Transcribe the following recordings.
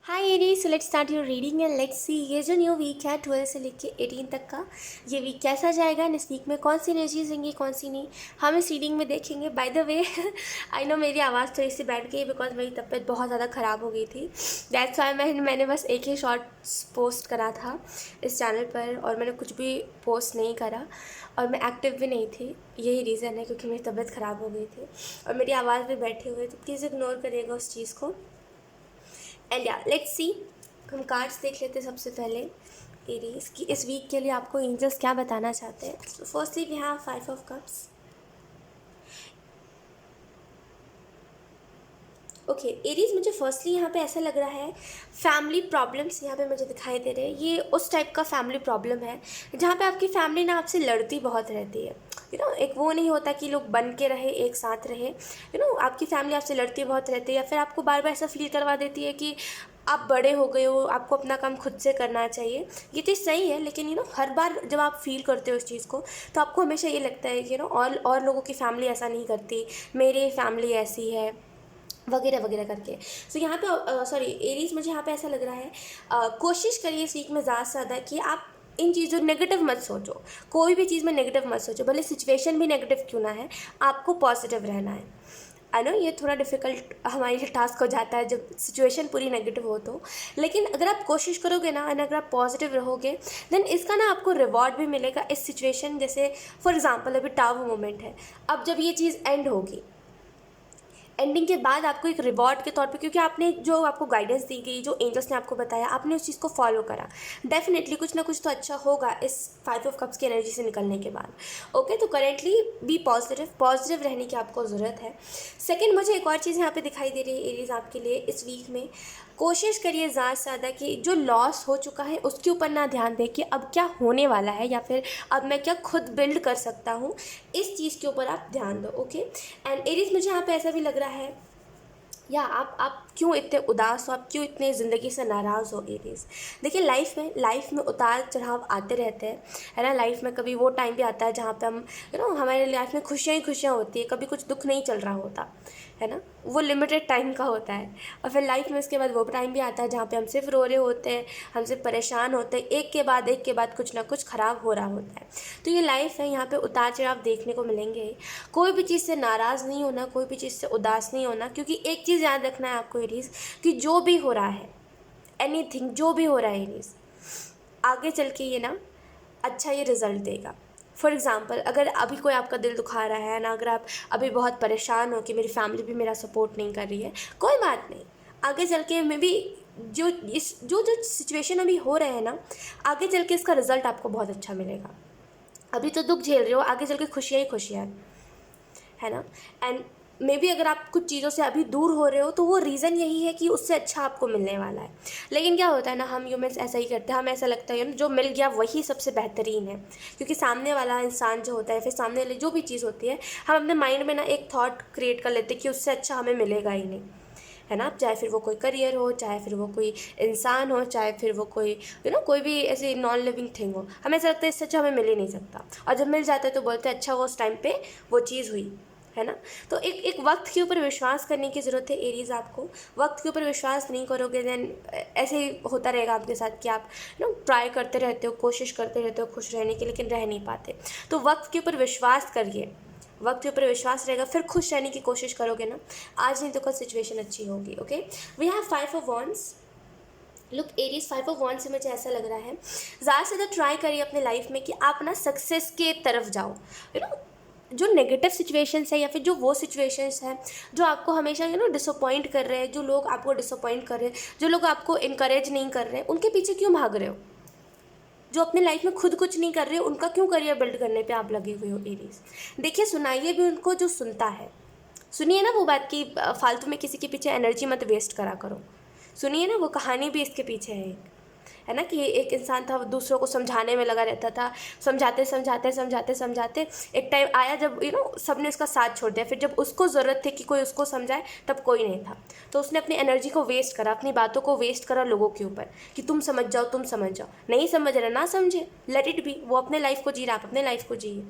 Hi Aries, let's start your reading and let's see ये जो new week है 12 से लेके 18 तक का। ये वीक कैसा जाएगा एंड इस वीक में कौन सी एनर्जीज होंगी कौन सी नहीं, हम इस रीडिंग में देखेंगे। By the way I know मेरी आवाज़ थोड़ी सी बैठ गई बिकॉज मेरी तबीयत बहुत ज़्यादा ख़राब हो गई थी। दैट्स वाई मैंने बस एक ही शॉर्ट्स पोस्ट करा था इस चैनल पर और मैंने कुछ भी पोस्ट नहीं करा और मैं एक्टिव भी नहीं थी। यही रीज़न है क्योंकि मेरी तबीयत ख़राब हो गई थी और मेरी आवाज़ भी बैठी हुई है, तो प्लीज़ इग्नोर करिएगा उस चीज़ को। एंड या लेट्स सी, हम कार्ड्स देख लेते हैं सबसे पहले एरीज कि इस वीक के लिए आपको एंजल्स क्या बताना चाहते हैं। So firstly we have 5 of cups. Okay Aries, मुझे फर्स्टली यहाँ पे ऐसा लग रहा है फैमिली प्रॉब्लम्स यहाँ पे मुझे दिखाई दे रहे हैं। ये उस टाइप का फैमिली प्रॉब्लम है जहाँ पे आपकी फैमिली ना आपसे लड़ती बहुत रहती है। एक वो नहीं होता कि लोग बन के रहे एक साथ रहे। आपकी फैमिली आपसे लड़ती बहुत रहती है या फिर आपको बार बार ऐसा फील करवा देती है कि आप बड़े हो गए हो, आपको अपना काम खुद से करना चाहिए। ये चीज़ सही है, लेकिन हर बार जब आप फील करते हो इस चीज़ को तो आपको हमेशा ये लगता है कि और लोगों की फैमिली ऐसा नहीं करती, मेरी फैमिली ऐसी है वगैरह वगैरह करके। सो यहाँ पे सॉरी एरीज, मुझे यहाँ पे ऐसा लग रहा है कोशिश करिए इस वीक में ज़्यादा से ज़्यादा कि आप इन चीज़ों नेगेटिव मत सोचो। कोई भी चीज़ में नेगेटिव मत सोचो, भले सिचुएशन भी नेगेटिव क्यों ना है, आपको पॉजिटिव रहना है। आई नो ये थोड़ा डिफ़िकल्ट हमारे लिए टास्क हो जाता है जब सिचुएशन पूरी नेगेटिव हो तो, लेकिन अगर आप कोशिश करोगे ना एंड अगर आप पॉजिटिव रहोगे देन इसका ना आपको रिवॉर्ड भी मिलेगा इस सिचुएशन। जैसे फॉर एग्जांपल अभी टावर मोमेंट है, अब जब ये चीज़ एंड होगी, एंडिंग के बाद आपको एक रिवॉर्ड के तौर पे, क्योंकि आपने जो आपको गाइडेंस दी गई, जो एंजल्स ने आपको बताया, आपने उस चीज़ को फॉलो करा, डेफिनेटली कुछ ना कुछ तो अच्छा होगा इस 5 ऑफ कप्स की एनर्जी से निकलने के बाद। ओके, तो करेंटली बी पॉजिटिव, पॉजिटिव रहने की आपको ज़रूरत है। सेकेंड, मुझे एक और चीज़ यहाँ पे दिखाई दे रही है एरीज आपके लिए इस वीक में। कोशिश करिए ज़्यादा से ज़्यादा कि जो लॉस हो चुका है उसके ऊपर ना ध्यान दें कि अब क्या होने वाला है या फिर अब मैं क्या खुद बिल्ड कर सकता हूँ, इस चीज़ के ऊपर आप ध्यान दो। ओके एंड एरीज, मुझे यहाँ पे ऐसा भी लग रहा है या आप क्यों इतने उदास हो, आप क्यों इतने ज़िंदगी से नाराज़ हो एरीज। देखिए लाइफ में उतार चढ़ाव आते रहते हैं, है ना। लाइफ में कभी वो टाइम भी आता है जहाँ पे हम हमारे लाइफ में खुशियाँ ही खुशियाँ होती है, कभी कुछ दुख नहीं चल रहा होता है ना। वो लिमिटेड टाइम का होता है और फिर लाइफ में उसके बाद वो टाइम भी आता है जहाँ पे हम सिर्फ रो रहे होते हैं, हम सिर्फ परेशान होते हैं, एक के बाद कुछ ना कुछ ख़राब हो रहा होता है। तो ये लाइफ है, यहाँ पे उतार चढ़ाव देखने को मिलेंगे। कोई भी चीज़ से नाराज़ नहीं होना, कोई भी चीज़ से उदास नहीं होना, क्योंकि एक चीज़ याद रखना है आपको एरीज कि जो भी हो रहा है, एनीथिंग जो भी हो रहा है एरीज, आगे चल के ये ना अच्छा ये रिज़ल्ट देगा। फॉर एग्ज़ाम्पल, अगर अभी कोई आपका दिल दुखा रहा है ना, अगर आप अभी बहुत परेशान हो कि मेरी फैमिली भी मेरा सपोर्ट नहीं कर रही है, कोई बात नहीं, आगे चल के मे बी जो सिचुएशन अभी हो रहे हैं ना, आगे चल के इसका रिज़ल्ट आपको बहुत अच्छा मिलेगा। अभी तो दुख झेल रहे हो, आगे चल के खुशियाँ ही खुशियाँ है ना। एंड मे बी अगर आप कुछ चीज़ों से अभी दूर हो रहे हो तो वो रीज़न यही है कि उससे अच्छा आपको मिलने वाला है। लेकिन क्या होता है ना, हम ह्यूमंस ऐसा ही करते हैं, हमें ऐसा लगता है जो मिल गया वही सबसे बेहतरीन है, क्योंकि सामने वाला इंसान जो होता है, फिर सामने वाली जो भी चीज़ होती है, हम अपने माइंड में ना एक थॉट क्रिएट कर लेते हैं कि उससे अच्छा हमें मिलेगा ही नहीं, है ना। चाहे फिर वो कोई करियर हो, चाहे फिर वो कोई इंसान हो, चाहे फिर वो कोई कोई भी ऐसी नॉन लिविंग थिंग हो, हमें ऐसा लगता है इससे अच्छा हमें मिल ही नहीं सकता। और जब मिल जाता है तो बोलते हैं अच्छा वो उस टाइम पे वो चीज़ हुई, है ना। तो एक वक्त के ऊपर विश्वास करने की ज़रूरत है एरीज। आपको वक्त के ऊपर विश्वास नहीं करोगे देन ऐसे ही होता रहेगा आपके साथ कि आप ट्राई करते रहते हो, कोशिश करते रहते हो खुश रहने की, लेकिन रह नहीं पाते। तो वक्त के ऊपर विश्वास करिए, वक्त के ऊपर विश्वास रहेगा, फिर खुश रहने की कोशिश करोगे ना, आज नहीं तो कल सिचुएशन अच्छी होगी। Okay, we have 5 of wands. Look Aries, 5 of wands से मुझे ऐसा लग रहा है ज़्यादा से ज़्यादा ट्राई करिए अपने लाइफ में कि आप ना सक्सेस के तरफ जाओ। जो नेगेटिव सिचुएशंस है या फिर जो वो सिचुएशंस हैं जो आपको हमेशा डिसअपॉइंट कर रहे हैं, जो लोग आपको डिसअपॉइंट कर रहे हैं, जो लोग आपको इनकरेज नहीं कर रहे हैं, उनके पीछे क्यों भाग रहे हो। जो अपने लाइफ में खुद कुछ नहीं कर रहे हो, उनका क्यों करियर बिल्ड करने पे आप लगे हुए हो एरीज। देखिए, सुनाइए भी उनको जो सुनता है। सुनिए ना वो बात कि फालतू में किसी के पीछे एनर्जी मत वेस्ट करा करो। सुनिए ना वो कहानी भी इसके पीछे है ना, कि एक इंसान था, वो दूसरों को समझाने में लगा रहता था, समझाते समझाते समझाते समझाते एक टाइम आया जब सबने उसका साथ छोड़ दिया। फिर जब उसको ज़रूरत थी कि कोई उसको समझाए तब कोई नहीं था, तो उसने अपनी एनर्जी को वेस्ट करा, अपनी बातों को वेस्ट करा लोगों के ऊपर कि तुम समझ जाओ, तुम समझ जाओ। नहीं समझ रहे ना समझे, लेट इट बी, वो अपने लाइफ को जी रहा, आप अपने लाइफ को जिए।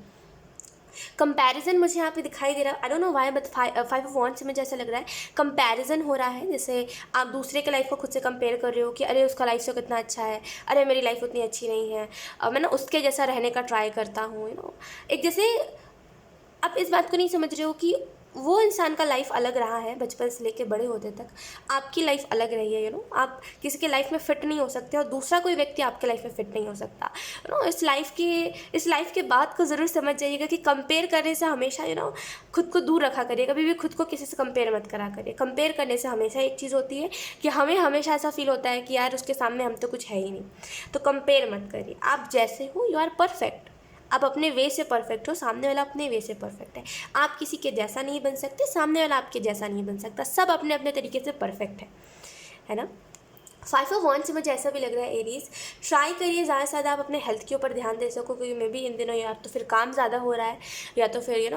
कंपैरिजन मुझे यहाँ पे दिखाई दे रहा है, I don't know why, but five of wands से मुझे ऐसा लग रहा है कंपैरिजन हो रहा है। जैसे आप दूसरे के लाइफ को खुद से कंपेयर कर रहे हो कि अरे उसका लाइफ से कितना अच्छा है, अरे मेरी लाइफ उतनी अच्छी नहीं है, मैं ना उसके जैसा रहने का ट्राई करता हूँ, एक जैसे आप इस बात को नहीं समझ रहे हो कि वो इंसान का लाइफ अलग रहा है बचपन से लेकर बड़े होते तक, आपकी लाइफ अलग रही है। आप किसी के लाइफ में फ़िट नहीं हो सकते और दूसरा कोई व्यक्ति आपके लाइफ में फ़िट नहीं हो सकता। इस लाइफ के बात को ज़रूर समझ जाइएगा कि कंपेयर करने से हमेशा खुद को दूर रखा करिए। कभी भी खुद को किसी से कंपेयर मत करा करिए। कंपेयर करने से हमेशा एक चीज़ होती है कि हमें हमेशा ऐसा फील होता है कि यार उसके सामने हम तो कुछ है ही नहीं। तो कंपेयर मत करिए। आप जैसे हो, यू आर परफेक्ट। आप अपने वे से परफेक्ट हो, सामने वाला अपने वे से परफेक्ट है। आप किसी के जैसा नहीं बन सकते, सामने वाला आपके जैसा नहीं बन सकता। सब अपने अपने तरीके से परफेक्ट है ना। 5 of Wands से मुझे ऐसा भी लग रहा है एरीज, ट्राई करिए ज़्यादा से ज़्यादा आप अपने हेल्थ के ऊपर ध्यान दे सको, क्योंकि मे भी इन दिनों या तो फिर काम ज़्यादा हो रहा है या तो फिर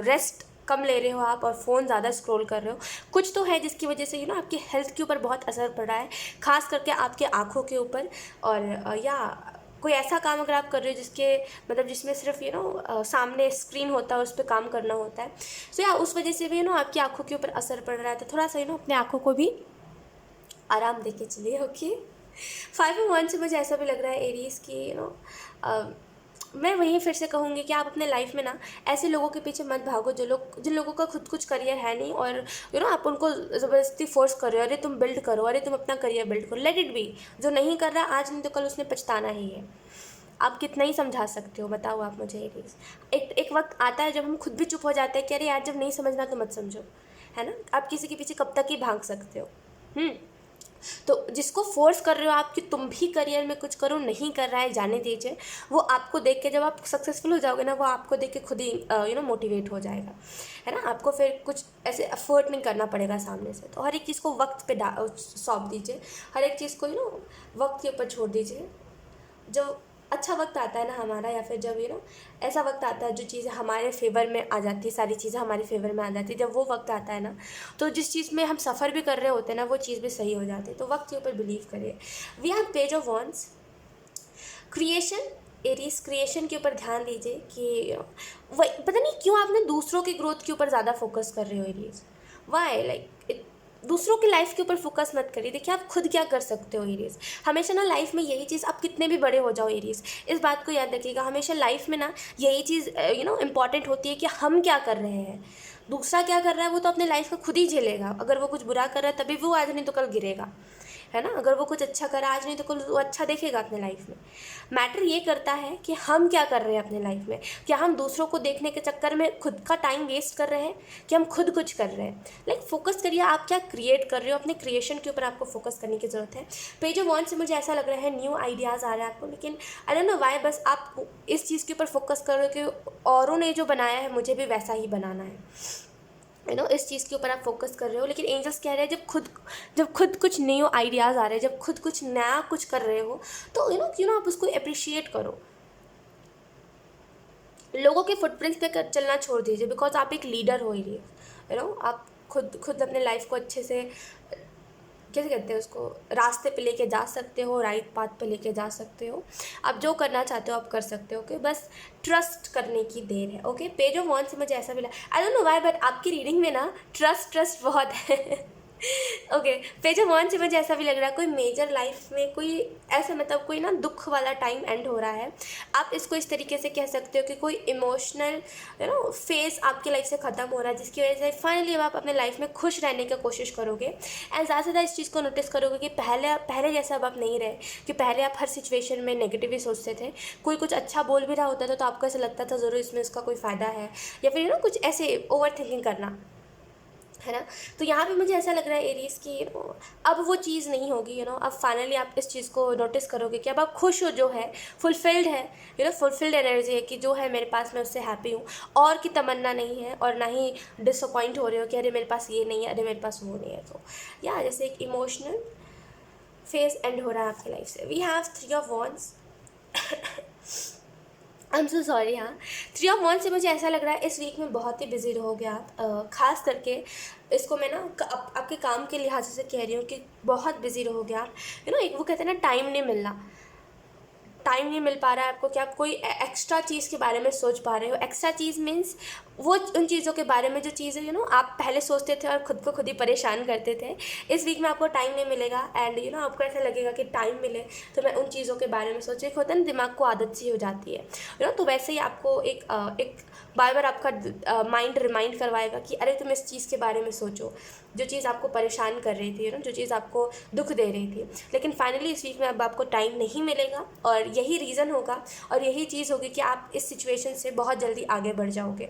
रेस्ट कम ले रहे हो आप और फ़ोन ज़्यादा स्क्रॉल कर रहे हो। कुछ तो है जिसकी वजह से आपके हेल्थ के ऊपर बहुत असर पड़ रहा है, खास करके आपके आँखों के ऊपर। और या कोई ऐसा काम अगर आप कर रहे हो जिसके मतलब जिसमें सिर्फ सामने स्क्रीन होता है, उस पर काम करना होता है, सो या उस वजह से भी आपकी आँखों के ऊपर असर पड़ रहा है। तो थोड़ा सा अपने आँखों को भी आराम देके चलिए। ओके, 5 of Wands से मुझे ऐसा भी लग रहा है एरीज कि मैं वहीं फिर से कहूँगी कि आप अपने लाइफ में ना ऐसे लोगों के पीछे मत भागो जिन लोगों का खुद कुछ करियर है नहीं, और आप उनको ज़बरदस्ती फोर्स कर रहे हो, अरे तुम बिल्ड करो, अरे तुम अपना करियर बिल्ड करो। Let it be. जो नहीं कर रहा आज नहीं तो कल उसने पछताना ही है। आप कितना ही समझा सकते हो, बताओ आप मुझे एरीज। एक वक्त आता है जब हम खुद भी चुप हो जाते हैं कि अरे यार जब नहीं समझना तो मत समझो, है ना। आप किसी के पीछे कब तक ही भाग सकते हो। तो जिसको फोर्स कर रहे हो आप कि तुम भी करियर में कुछ करो, नहीं कर रहा है, जाने दीजिए। वो आपको देख के जब आप सक्सेसफुल हो जाओगे ना, वो आपको देख के खुद ही मोटिवेट हो जाएगा, है ना। आपको फिर कुछ ऐसे एफर्ट नहीं करना पड़ेगा सामने से। तो हर एक चीज़ को वक्त पे सौंप दीजिए, हर एक चीज़ को वक्त के ऊपर छोड़ दीजिए। जो अच्छा वक्त आता है ना हमारा, या फिर जब ऐसा वक्त आता है जो चीज़ें हमारे फेवर में आ जाती है, सारी चीज़ें हमारे फेवर में आ जाती है, जब वो वक्त आता है ना, तो जिस चीज़ में हम सफ़र भी कर रहे होते हैं ना, वो चीज़ भी सही हो जाती है। तो वक्त के ऊपर बिलीव करिए। We have page of wands, creation. Aries, creation के ऊपर ध्यान दीजिए कि वही पता नहीं क्यों आपने दूसरों की ग्रोथ के ऊपर ज़्यादा फोकस कर रहे हो एरीज। वाई लाइक दूसरों की लाइफ के ऊपर फोकस मत करिए। देखिए आप खुद क्या कर सकते हो एरीज। हमेशा ना लाइफ में यही चीज़, आप कितने भी बड़े हो जाओ एरीज, इस बात को याद रखिएगा, हमेशा लाइफ में ना यही चीज़ इम्पॉर्टेंट होती है कि हम क्या कर रहे हैं। दूसरा क्या कर रहा है वो तो अपने लाइफ का खुद ही झेलेगा। अगर वो कुछ बुरा कर रहा है तभी वो आज नहीं तो कल गिरेगा, है ना। अगर वो कुछ अच्छा करा आज नहीं तो कल वो अच्छा देखेगा अपने लाइफ में। मैटर ये करता है कि हम क्या कर रहे हैं अपने लाइफ में। क्या हम दूसरों को देखने के चक्कर में खुद का टाइम वेस्ट कर रहे हैं कि हम खुद कुछ कर रहे हैं। लाइक फोकस करिए आप क्या क्रिएट कर रहे हो, अपने क्रिएशन के ऊपर आपको फोकस करने की ज़रूरत है। पेज ऑफ वॉन्ड्स से मुझे ऐसा लग रहा है न्यू आइडियाज़ आ रहे हैं आपको, लेकिन आई डोंट नो व्हाई, बस आप इस चीज़ के ऊपर फोकस कर रहे हो कि औरों ने जो बनाया है मुझे भी वैसा ही बनाना है, इस चीज़ के ऊपर आप फोकस कर रहे हो। लेकिन एंजल्स कह रहे हैं जब खुद कुछ न्यू आइडियाज़ आ रहे हैं, जब खुद कुछ नया कुछ कर रहे हो, तो क्यों आप उसको अप्रिशिएट करो। लोगों के फुटप्रिंट्स पे चलना छोड़ दीजिए, बिकॉज आप एक लीडर हो ही। आप खुद अपने लाइफ को अच्छे से, कैसे कहते हैं उसको, रास्ते पे लेके जा सकते हो, राइट पाथ पे लेके जा सकते हो। आप जो करना चाहते हो आप कर सकते हो। ओके, बस ट्रस्ट करने की देर है। ओके, पेज ऑफ वॉन्ड्स से मुझे ऐसा मिला, I don't know why, but आपकी रीडिंग में ना ट्रस्ट बहुत है। ओके, पेज ऑफ वॉन्ड्स से मुझे ऐसा भी लग रहा है कोई मेजर लाइफ में कोई ऐसा मतलब कोई ना दुख वाला टाइम एंड हो रहा है। आप इसको इस तरीके से कह सकते हो कि कोई इमोशनल फेज आपकी लाइफ से ख़त्म हो रहा है, जिसकी वजह से फाइनली अब आप अपने लाइफ में खुश रहने की कोशिश करोगे। एंड ज़्यादा से ज़्यादा इस चीज़ को नोटिस करोगे कि पहले जैसा अब आप नहीं रहे, कि पहले आप हर सिचुएशन में नेगेटिव ही सोचते थे। कोई कुछ अच्छा बोल भी रहा होता था तो आपको ऐसा लगता था ज़रूर इसमें उसका कोई फ़ायदा है, या फिर कुछ ऐसे ओवर थिंकिंग करना, है ना। तो यहाँ पे मुझे ऐसा लग रहा है एरीज की अब वो चीज़ नहीं होगी। अब फाइनली आप इस चीज़ को नोटिस करोगे कि अब आप खुश हो, जो है फुलफिल्ड है, फुलफिल्ड एनर्जी है कि जो है मेरे पास, मैं उससे हैप्पी हूँ, और की तमन्ना नहीं है, और ना ही डिसअपॉइंट हो रहे हो कि अरे मेरे पास ये नहीं है, अरे मेरे पास वो नहीं है। तो या जैसे एक इमोशनल फेज एंड हो रहा है आपकी लाइफ से। We have 3 of Wands। I am so sorry. हाँ, 3 of Wands से मुझे ऐसा लग रहा है इस वीक में बहुत ही बिजी रहोगे आप। ख़ास करके इसको मैं ना आपके काम के लिहाज से कह रही हूँ कि बहुत बिजी रहोगे आप। एक वो कहते हैं ना टाइम नहीं मिलना, टाइम नहीं मिल पा रहा है आपको कि आप कोई एक्स्ट्रा चीज़ के बारे में सोच पा रहे हो। एक्स्ट्रा चीज़ मीन्स वो उन चीज़ों के बारे में जो चीज़ें आप पहले सोचते थे और ख़ुद को खुद ही परेशान करते थे। इस वीक में आपको टाइम नहीं मिलेगा एंड आपको ऐसा लगेगा कि टाइम मिले तो मैं उन चीज़ों के बारे में सोचूँ। एक होता है ना, दिमाग को आदत सी हो जाती है तो वैसे ही आपको एक बार बार आपका माइंड रिमाइंड करवाएगा कि अरे तुम इस चीज़ के बारे में सोचो, जो चीज़ आपको परेशान कर रही थी जो चीज़ आपको दुख दे रही थी। लेकिन फाइनली इस वीक में अब आपको टाइम नहीं मिलेगा और यही रीज़न होगा और यही चीज़ होगी कि आप इस सिचुएशन से बहुत जल्दी आगे बढ़ जाओगे,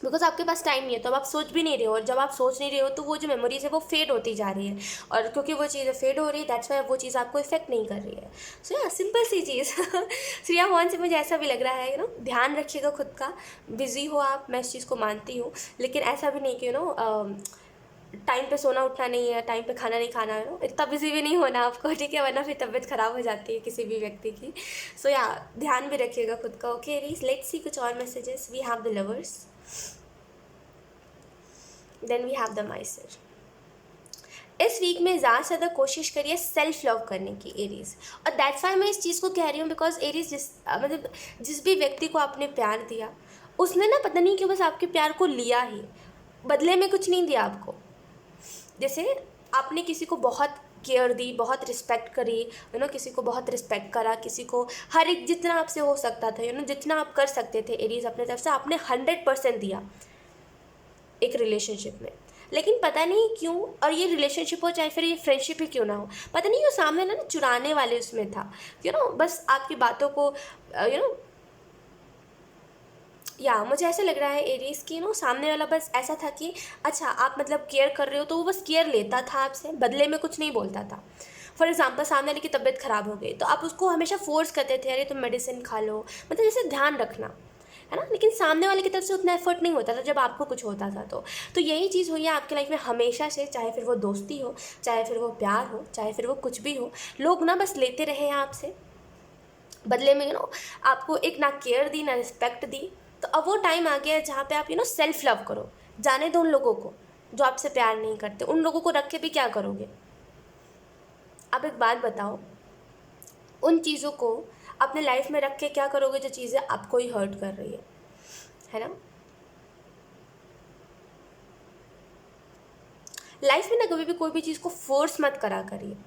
बिकॉज आपके पास टाइम नहीं है। तो अब आप सोच भी नहीं रहे हो और जब आप सोच नहीं रहे हो तो वो जो मेमोरीज है वो फेड होती जा रही है और क्योंकि वो चीज़ें फेड हो रही है दैट्स वाई वो चीज़ आपको इफेक्ट नहीं कर रही है। सो या सिंपल सी चीज़ श्रेया वन से मुझे ऐसा भी लग रहा है ध्यान रखिएगा खुद का। बिज़ी हो आप, मैं इस चीज़ को मानती हूँ, लेकिन ऐसा भी नहीं कि टाइम पे सोना उठना नहीं है, टाइम पे खाना नहीं खाना है इतना बिजी भी नहीं होना आपको, ठीक है, वरना फिर तबीयत ख़राब हो जाती है किसी भी व्यक्ति की। सो या ध्यान भी रखिएगा खुद का। ओके एरीज, लेट्स सी कुछ और messages. We have the lovers, then we have the miser. इस वीक में ज़्यादा से ज़्यादा कोशिश करिए सेल्फ लव करने की एरीज, और दैट्स वाई मैं इस चीज़ को कह रही हूँ बिकॉज एरीज मतलब जिस भी व्यक्ति को आपने प्यार दिया उसने ना पता नहीं क्यों बस आपके प्यार को लिया ही, बदले में कुछ नहीं दिया आपको। जैसे आपने किसी को बहुत केयर दी, बहुत रिस्पेक्ट करी, किसी को बहुत रिस्पेक्ट करा, किसी को हर एक जितना आपसे हो सकता था जितना आप कर सकते थे एरीज अपने तरफ से आपने 100% दिया एक रिलेशनशिप में। लेकिन पता नहीं क्यों, और ये रिलेशनशिप हो चाहे फिर ये फ्रेंडशिप ही क्यों ना हो, पता नहीं क्यों सामने ना चुराने वाले उसमें था बस आपकी बातों को या मुझे ऐसा लग रहा है एरीज की सामने वाला बस ऐसा था कि अच्छा आप मतलब केयर कर रहे हो तो वो बस केयर लेता था आपसे, बदले में कुछ नहीं बोलता था। फॉर एग्जाम्पल सामने वाले की तबीयत ख़राब हो गई तो आप उसको हमेशा फोर्स करते थे, अरे तुम मेडिसिन खा लो, मतलब जैसे ध्यान रखना है ना, लेकिन सामने वाले की तरफ से उतना एफर्ट नहीं होता था जब आपको कुछ होता था। तो यही चीज़ हुई है आपके लाइफ में हमेशा से, चाहे फिर वो दोस्ती हो, चाहे फिर वो प्यार हो, चाहे फिर वो कुछ भी हो, लोग ना बस लेते रहे हैं आपसे, बदले में आपको एक ना केयर दी ना रिस्पेक्ट दी। तो अब वो टाइम आ गया है जहाँ पे आप सेल्फ लव करो। जाने दो उन लोगों को जो आपसे प्यार नहीं करते, उन लोगों को रख के भी क्या करोगे। आप एक बात बताओ, उन चीज़ों को अपने लाइफ में रख के क्या करोगे जो चीज़ें आपको ही हर्ट कर रही है ना। लाइफ में ना कभी भी कोई भी चीज़ को फोर्स मत करा करिए,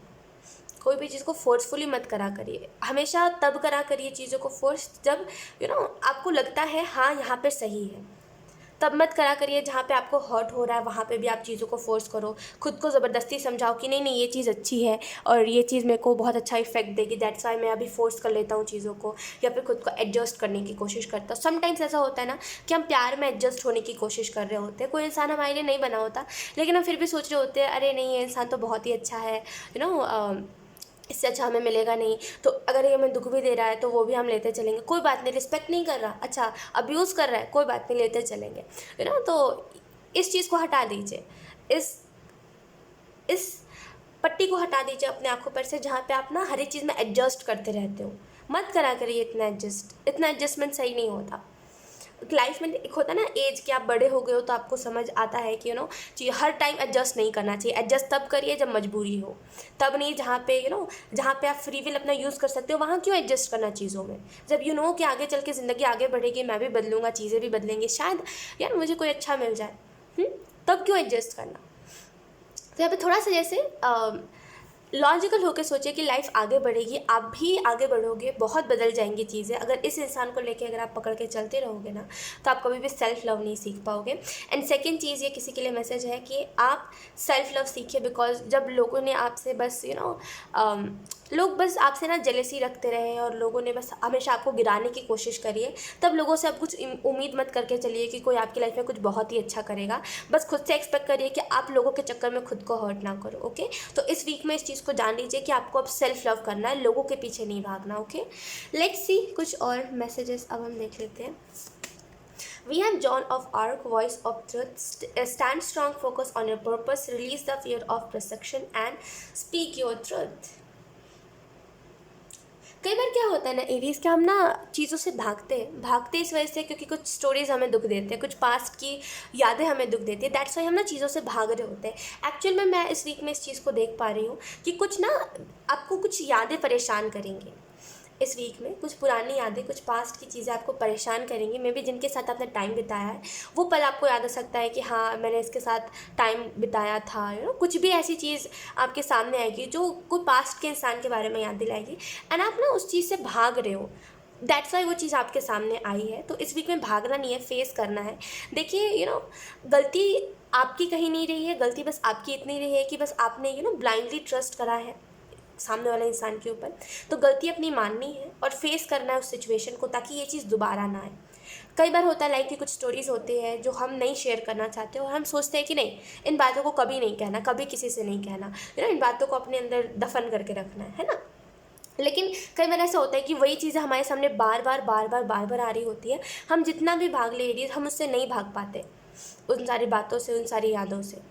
कोई भी चीज़ को फोर्सफुली मत करा करिए। हमेशा तब करा करिए चीज़ों को फोर्स जब आपको लगता है हाँ यहाँ पे सही है, तब मत करा करिए जहाँ पे आपको हर्ट हो रहा है वहाँ पे भी आप चीज़ों को फोर्स करो, खुद को ज़बरदस्ती समझाओ कि नहीं नहीं ये चीज़ अच्छी है और ये चीज़ मेरे को बहुत अच्छा इफेक्ट देगी, दैट्स वाई मैं अभी फोर्स कर लेता हूँ चीज़ों को, या फिर खुद को एडजस्ट करने की कोशिश करता हूँ। समटाइम्स ऐसा होता है ना कि हम प्यार में एडजस्ट होने की कोशिश कर रहे होते हैं, कोई इंसान हमारे लिए नहीं बना होता लेकिन हम फिर भी सोच रहे होते हैं अरे नहीं ये इंसान तो बहुत ही अच्छा है, इससे अच्छा हमें मिलेगा नहीं, तो अगर ये हमें दुख भी दे रहा है तो वो भी हम लेते चलेंगे, कोई बात नहीं, रिस्पेक्ट नहीं कर रहा, अच्छा अब्यूज़ कर रहा है, कोई बात नहीं, लेते चलेंगे तो इस चीज़ को हटा दीजिए, इस पट्टी को हटा दीजिए अपने आँखों पर से जहाँ पे आप ना हर एक चीज़ में एडजस्ट करते रहते हो। मत करा करिए इतना एडजस्टमेंट सही नहीं होता। लाइफ में एक होता है ना एज कि आप बड़े हो गए हो तो आपको समझ आता है कि चाहिए हर टाइम एडजस्ट नहीं करना चाहिए। एडजस्ट तब करिए जब मजबूरी हो, तब नहीं जहाँ पे जहाँ पे आप फ्री विल अपना यूज़ कर सकते हो वहाँ क्यों एडजस्ट करना चीज़ों में। जब कि आगे चल के ज़िंदगी आगे बढ़ेगी, मैं भी बदलूँगा, चीज़ें भी बदलेंगी, शायद यार मुझे कोई अच्छा मिल जाए, तब क्यों एडजस्ट करना। तो यहाँ पे थोड़ा सा जैसे लॉजिकल होकर सोचिए कि लाइफ आगे बढ़ेगी, आप भी आगे बढ़ोगे, बहुत बदल जाएंगी चीज़ें। अगर इस इंसान को लेके अगर आप पकड़ के चलते रहोगे ना तो आप कभी भी सेल्फ लव नहीं सीख पाओगे। एंड सेकंड चीज़ ये किसी के लिए मैसेज है कि आप सेल्फ लव सीखिए, बिकॉज जब लोगों ने आपसे बस लोग बस आपसे ना जेलसी रखते रहे और लोगों ने बस हमेशा आपको गिराने की कोशिश करी है, तब लोगों से आप कुछ उम्मीद मत करके चलिए कि कोई आपकी लाइफ में कुछ बहुत ही अच्छा करेगा। बस खुद से एक्सपेक्ट करिए कि आप लोगों के चक्कर में खुद को हर्ट ना करो। ओके, तो इस वीक में इस चीज़ को जान लीजिए कि आपको अब सेल्फ लव करना है, लोगों के पीछे नहीं भागना। ओके, लेट्स सी कुछ और मैसेजेस अब हम देख लेते हैं। We have John of Arc, voice of truth. Stand strong, focus on your purpose, release the fear of perception and speak your truth. कई बार क्या होता है ना एरीज के हम ना चीज़ों से भागते इस वजह से क्योंकि कुछ स्टोरीज हमें दुख देते हैं, कुछ पास्ट की यादें हमें दुख देती है, दैट्स वाई हम ना चीज़ों से भाग रहे होते हैं। एक्चुअल में मैं इस वीक में इस चीज़ को देख पा रही हूँ कि कुछ ना आपको कुछ यादें परेशान करेंगी। इस वीक में कुछ पुरानी यादें, कुछ पास्ट की चीज़ें आपको परेशान करेंगी। मे बी जिनके साथ आपने टाइम बिताया है वो पल आपको याद आ सकता है कि हाँ, मैंने इसके साथ टाइम बिताया था। कुछ भी ऐसी चीज़ आपके सामने आएगी जो कोई पास्ट के इंसान के बारे में याद दिलाएगी, एंड आप ना उस चीज़ से भाग रहे हो। दैट्स वाई वो चीज़ आपके सामने आई है। तो इस वीक में भागना नहीं है, फेस करना है। देखिए गलती आपकी कहीं नहीं रही है, गलती बस आपकी इतनी रही है कि बस आपने ब्लाइंडली ट्रस्ट करा है सामने वाले इंसान के ऊपर। तो गलती अपनी माननी है और फेस करना है उस सिचुएशन को, ताकि ये चीज़ दोबारा ना आए। कई बार होता है लाइफ की कुछ स्टोरीज़ होती है जो हम नहीं शेयर करना चाहते और हम सोचते हैं कि नहीं, इन बातों को कभी नहीं कहना, कभी किसी से नहीं कहना, इन बातों को अपने अंदर दफन करके रखना है ना। लेकिन कई बार ऐसा होता है कि वही चीज़ें हमारे सामने बार बार आ रही होती है। हम जितना भी भाग ले रही, हम उससे नहीं भाग पाते, उन सारी बातों से, उन सारी यादों से।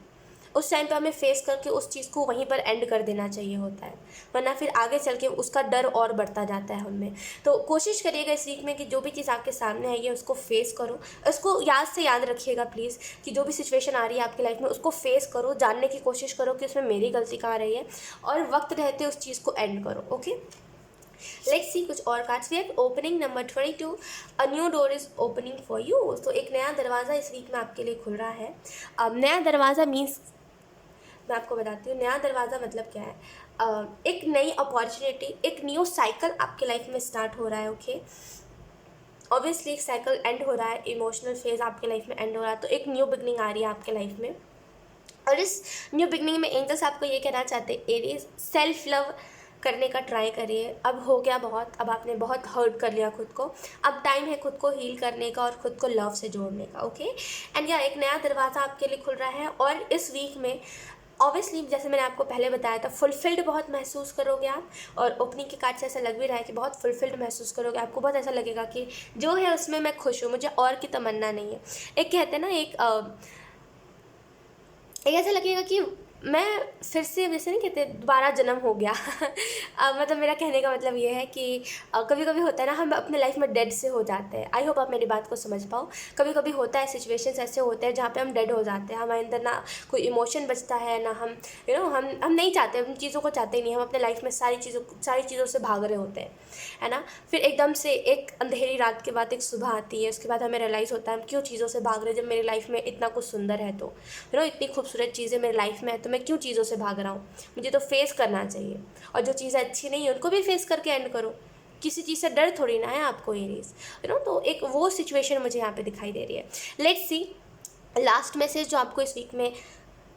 उस टाइम पे हमें फेस करके उस चीज़ को वहीं पर एंड कर देना चाहिए होता है, वरना फिर आगे चल के उसका डर और बढ़ता जाता है हमें। तो कोशिश करिएगा इस वीक में कि जो भी चीज़ आपके सामने आई है उसको फेस करो। उसको याद से याद रखिएगा प्लीज़, कि जो भी सिचुएशन आ रही है आपकी लाइफ में उसको फेस करो, जानने की कोशिश करो कि उसमें मेरी गलती कहाँ रही है, और वक्त रहते उस चीज़ को एंड करो। ओके, लेट्स सी कुछ और cards. We have opening number 22, a new door is opening for you. तो एक नया दरवाज़ा इस वीक में आपके लिए खुल रहा है। अब नया दरवाज़ा मीन्स, मैं आपको बताती हूँ नया दरवाज़ा मतलब क्या है। एक नई अपॉर्चुनिटी, एक न्यू साइकिल आपके लाइफ में स्टार्ट हो रहा है। ओके, ऑब्वियसली एक साइकिल एंड हो रहा है, इमोशनल फेज़ आपके लाइफ में एंड हो रहा है, तो एक न्यू बिगनिंग आ रही है आपके लाइफ में। और इस न्यू बिगनिंग में एंजल्स आपको ये कहना चाहते हैं, एरीज सेल्फ लव करने का ट्राई करिए। अब हो गया बहुत, अब आपने बहुत हर्ट कर लिया खुद को, अब टाइम है खुद को हील करने का और खुद को लव से जोड़ने का। ओके, एंड या एक नया दरवाज़ा आपके लिए खुल रहा है। और इस वीक में ऑब्वियसली जैसे मैंने आपको पहले बताया था, फुलफिल्ड बहुत महसूस करोगे आप, और ओपनिंग के कार्ड से ऐसा लग भी रहा है कि बहुत फुलफिल्ड महसूस करोगे। आपको बहुत ऐसा लगेगा कि जो है उसमें मैं खुश हूँ, मुझे और की तमन्ना नहीं है। एक कहते हैं ना, एक ऐसा लगेगा कि मैं फिर से, वैसे नहीं कहते दोबारा जन्म हो गया मतलब मेरा कहने का मतलब ये है कि कभी कभी होता है ना, हम अपने लाइफ में डेड से हो जाते हैं। आई होप आप मेरी बात को समझ पाओ। कभी कभी होता है, सिचुएशंस ऐसे होते हैं जहाँ पे हम डेड हो जाते हैं, हमारे अंदर ना कोई इमोशन बचता है, ना हम हम नहीं चाहते, हम चीज़ों को चाहते ही नहीं, हम अपने लाइफ में सारी चीज़ों से भाग रहे होते हैं, है ना। फिर एकदम से एक अंधेरी रात के बाद एक सुबह आती है, उसके बाद हमें रियलाइज़ होता है हम क्यों चीज़ों से भाग रहे हैं, जब मेरी लाइफ में इतना कुछ सुंदर है, तो इतनी खूबसूरत चीज़ें मेरी लाइफ में है, तो मैं क्यों चीज़ों से भाग रहा हूँ। मुझे तो फेस करना चाहिए, और जो चीज़ें अच्छी नहीं है उनको भी फेस करके एंड करो। किसी चीज़ से डर थोड़ी ना है आपको, एरीज, तो एक वो सिचुएशन मुझे यहाँ पे दिखाई दे रही है। लेट्स सी लास्ट मैसेज जो आपको इस वीक में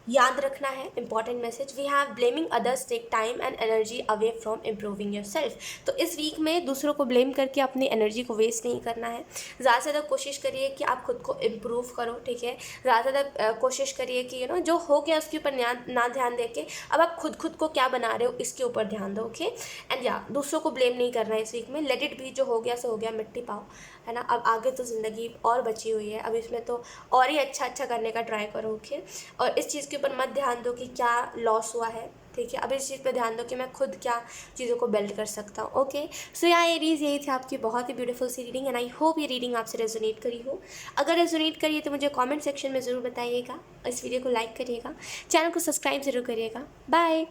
याद रखना है, important message. We have blaming others take time and energy away from improving yourself. तो इस वीक में दूसरों को ब्लेम करके अपनी एनर्जी को वेस्ट नहीं करना है। ज़्यादा से ज़्यादा कोशिश करिए कि आप खुद को इम्प्रूव करो, ठीक है। ज़्यादा से ज़्यादा कोशिश करिए कि जो हो गया उसके ऊपर ना ध्यान दे के अब आप खुद को क्या बना रहे हो इसके ऊपर ध्यान दो। ओके, एंड या दूसरों को ब्लेम नहीं करना है इस वीक में। लेट इट बी, जो हो गया सो हो गया, मिट्टी पाओ, है ना। अब आगे तो ज़िंदगी और बची हुई है, अब इसमें तो और ही अच्छा करने का ट्राई करो। ओके, और इस चीज़ के ऊपर मत ध्यान दो कि क्या लॉस हुआ है, ठीक है। अब इस चीज़ पे ध्यान दो कि मैं खुद क्या चीज़ों को बिल्ड कर सकता हूँ। ओके, सो या एरीज, यही थी आपकी बहुत ही ब्यूटीफुल सी रीडिंग, एंड आई होप ये रीडिंग आपसे रेजोनेट करी हो। अगर रेजोनेट करिए तो मुझे कमेंट सेक्शन में ज़रूर बताइएगा, इस वीडियो को लाइक करिएगा, चैनल को सब्सक्राइब ज़रूर करिएगा। बाय।